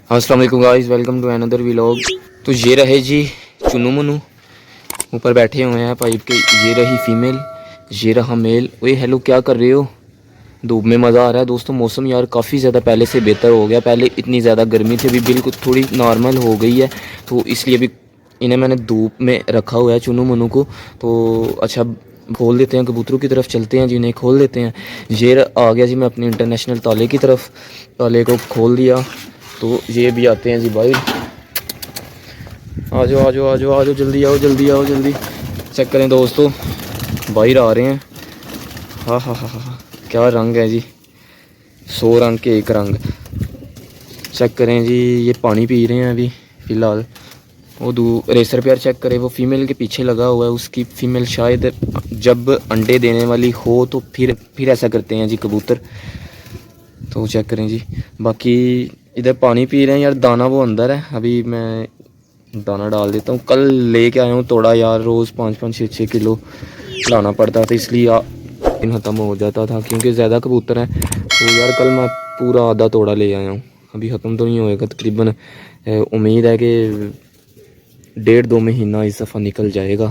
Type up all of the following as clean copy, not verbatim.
अस्सलाम वालेकुम guys, welcome to another vlog. तो ये रहे जी चुनू मुनू ऊपर बैठे हुए हैं पाइप के। ये रही फीमेल, ये रहा मेल। ओए हेलो, क्या कर रहे हो? धूप में मज़ा आ रहा है दोस्तों। मौसम यार काफ़ी ज़्यादा पहले से बेहतर हो गया। पहले इतनी ज़्यादा गर्मी थी, अभी बिल्कुल थोड़ी नॉर्मल हो गई है। तो इसलिए अभी इन्हें मैंने धूप में रखा हुआ है चुनू मुनू को। तो अच्छा, खोल देते हैं, कबूतरों की तरफ चलते हैं जी, इन्हें खोल देते हैं। ये आ गया जी मैं अपने इंटरनेशनल ताले की तरफ। ताले को खोल दिया तो ये भी आते हैं जी बाहर। आ जाओ आ जाओ आ जाओ आ जाओ, जल्दी आओ जल्दी आओ जल्दी। चेक करें दोस्तों, बाहर आ रहे हैं। हाँ हाँ हाँ हाँ, क्या रंग है जी, 100 रंग के एक रंग। चेक करें जी, ये पानी पी रहे हैं अभी फ़िलहाल। वो रेसर पेयर चेक करें, वो फीमेल के पीछे लगा हुआ है। उसकी फीमेल शायद जब अंडे देने वाली हो तो फिर ऐसा करते हैं जी कबूतर। तो चेक करें जी, बाकी इधर पानी पी रहे हैं यार। दाना वो अंदर है, अभी मैं दाना डाल देता हूँ। कल लेके आया हूँ तोड़ा यार, रोज़ 5-5 6-6 किलो लाना पड़ता था, इसलिए दिन ख़त्म हो जाता था क्योंकि ज़्यादा कबूतर हैं। तो यार कल मैं पूरा आधा तोड़ा ले आया हूँ। अभी ख़त्म तो नहीं होएगा तकरीबन, उम्मीद है कि 1.5-2 महीना इस दफ़ा निकल जाएगा।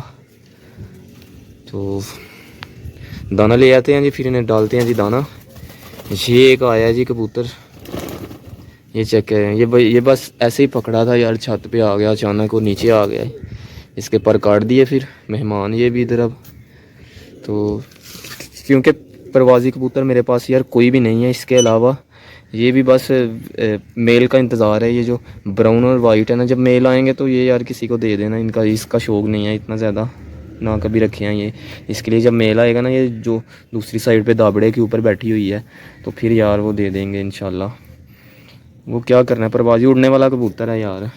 तो दाना ले आते हैं जी, फिर इन्हें डालते हैं जी दाना। ये एक आया है जी कबूतर, ये चेक करें। ये बस ऐसे ही पकड़ा था यार, छत पे आ गया अचानक, वो नीचे आ गया। इसके पर काट दिए फिर मेहमान ये भी इधर। अब तो क्योंकि परवाज़ी कबूतर मेरे पास यार कोई भी नहीं है इसके अलावा, ये भी बस मेल का इंतज़ार है। ये जो ब्राउन और वाइट है ना, जब मेल आएंगे तो ये यार किसी को दे देना। इनका इसका शौक़ नहीं है इतना ज़्यादा, ना कभी रखे हैं ये। इसके लिए जब मेल आएगा ना, ये जो दूसरी साइड पे दाबड़े के ऊपर बैठी हुई है, तो फिर यार वो दे देंगे इंशाल्लाह। वो क्या करना है, परवाज़ी उड़ने वाला कबूतर है यार।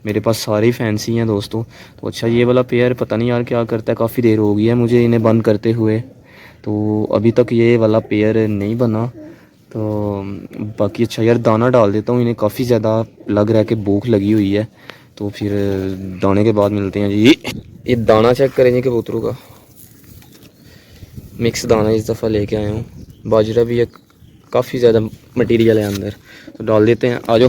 मेरे पास सारे फैंसी हैं दोस्तों। तो अच्छा, ये वाला पेयर पता नहीं यार क्या करता है, काफ़ी देर हो गई है मुझे इन्हें बंद करते हुए, तो अभी तक ये वाला पेयर नहीं बना। तो बाकी अच्छा यार, दाना डाल देता हूँ इन्हें, काफ़ी ज़्यादा लग रहा है कि भूख लगी हुई है। तो फिर दाने के बाद मिलते हैं जी। ये दाना चेक करें जी कबूतरों का, मिक्स दाना इस दफ़ा लेके आया हूँ। बाजरा भी एक काफ़ी ज़्यादा मटेरियल है अंदर, तो डाल देते हैं। आ जाओ।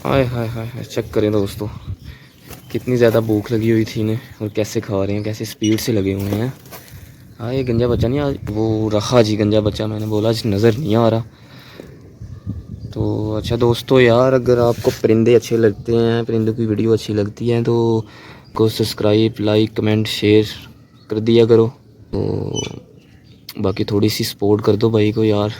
हाय हाय हाय हाय, चेक करें दोस्तों, कितनी ज़्यादा भूख लगी हुई थी इन्हें और कैसे खा रहे हैं, कैसे स्पीड से लगे हुए हैं। हाँ, ये गंजा बच्चा नहीं, आज वो रहा जी गंजा बच्चा, मैंने बोला आज नज़र नहीं आ रहा। तो अच्छा दोस्तों यार, अगर आपको परिंदे अच्छे लगते हैं, परिंदों की वीडियो अच्छी लगती है, तो को सब्सक्राइब लाइक कमेंट शेयर कर दिया करो। तो बाकी थोड़ी सी सपोर्ट कर दो भाई को यार।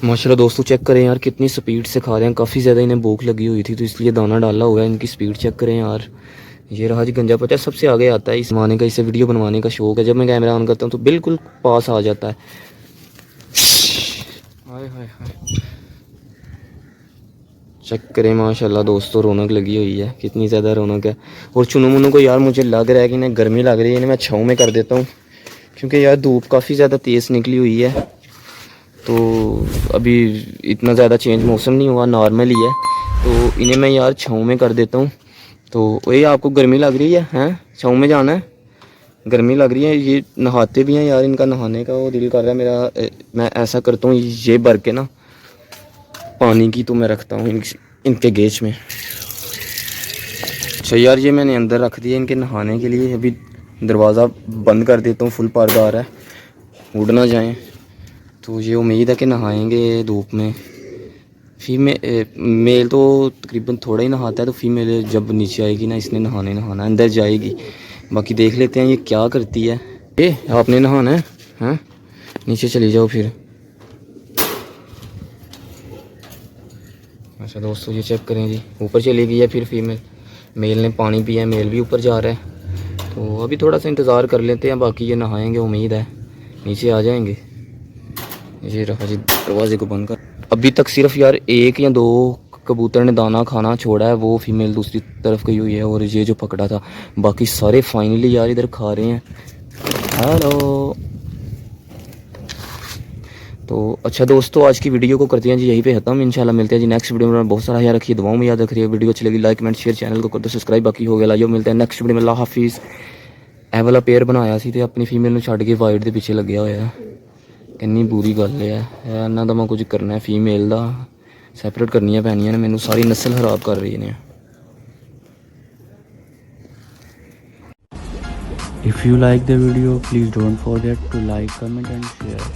माशाल्लाह दोस्तों, चेक करें यार कितनी स्पीड से खा रहे हैं। काफ़ी ज़्यादा इन्हें भूख लगी हुई थी, तो इसलिए दाना डाला हुआ है। इनकी स्पीड चेक करें यार। ये रहा जी गंजा बच्चा, सबसे आगे आता है इस माने का। इसे वीडियो बनवाने का शौक़ है, जब मैं कैमरा ऑन करता हूँ तो बिल्कुल पास आ जाता है। हाय हाय हाय, चेक करें माशाल्लाह दोस्तों, रौनक लगी हुई है, कितनी ज़्यादा रौनक है। और चुनू मुनू को यार मुझे लग रहा है कि इन्हें गर्मी लग रही है, इन्हें मैं छाँव में कर देता हूँ क्योंकि यार धूप काफ़ी ज़्यादा तेज़ निकली हुई है। तो अभी इतना ज़्यादा चेंज मौसम नहीं हुआ, नॉर्मल ही है। तो इन्हें मैं यार छाँव में कर देता हूँ। तो वही, आपको गर्मी लग रही है हैं, छाँव में जाना है, गर्मी लग रही है। ये नहाते भी हैं यार, इनका नहाने का वो दिल कर रहा है मेरा। मैं ऐसा करता हूँ, ये भर के ना पानी की तो मैं रखता हूँ इनके गेज में। अच्छा यार, ये मैंने अंदर रख दिया इनके नहाने के लिए। अभी दरवाज़ा बंद कर देता हूँ, फुल पर्दा आ रहा है, उड़ ना जाएँ। तो ये उम्मीद है कि नहाएंगे धूप में। मेल तो तकरीबन थोड़ा ही नहाता है, तो फीमेल जब नीचे आएगी ना, इसने नहाना अंदर जाएगी। बाकी देख लेते हैं ये क्या करती है। ए, आपने नहाना है हाँ, नीचे चली जाओ फिर। अच्छा दोस्तों, ये चेक करें जी, ऊपर चली गई है फिर फीमेल। मेल ने पानी पिया, मेल भी ऊपर जा रहा है। तो अभी थोड़ा सा इंतज़ार कर लेते हैं, बाकी ये नहाएंगे, उम्मीद है नीचे आ जाएंगे। ये रहा जी, दरवाजे को बंद कर। अभी तक सिर्फ यार 1 या 2 कबूतर ने दाना खाना छोड़ा है, वो फीमेल दूसरी तरफ गई हुई है, और ये जो पकड़ा था, बाकी सारे फाइनली यार इधर खा रहे हैं। हेलो। तो अच्छा दोस्तों, आज की वीडियो को करते हैं जी यहीं पे ख़त्म। इंशाल्लाह मिलते हैं जी नेक्स्ट वीडियो में। बहुत सारा याद रखिए, दुआओं में याद रखिए। वीडियो अच्छी लगी लाइक कमेंट शेयर, चैनल को कर दो सब्सक्राइब। बाकी हो गया लाइव, मिलते हैं नेक्स्ट वीडियो में। अल्लाह हाफिज़। ए वाला पेयर बनाया सी ते अपनी फीमेल छड़ के वाइट के पीछे लगे हुआ है। ਇੰਨੀ ਬੁਰੀ ਗੱਲ ਹੈ ਇਹਨਾਂ ਦਾ। ਮੈਂ ਕੁਝ ਕਰਨਾ ਫੀਮੇਲ ਦਾ ਸੈਪਰੇਟ ਕਰਨੀਆਂ ਪੈਣੀਆਂ ਨੇ ਮੈਨੂੰ, ਸਾਰੀ ਨਸਲ ਖਰਾਬ ਕਰ ਰਹੀ ਨੇ। If you like the video, please don't forget to like, comment and share.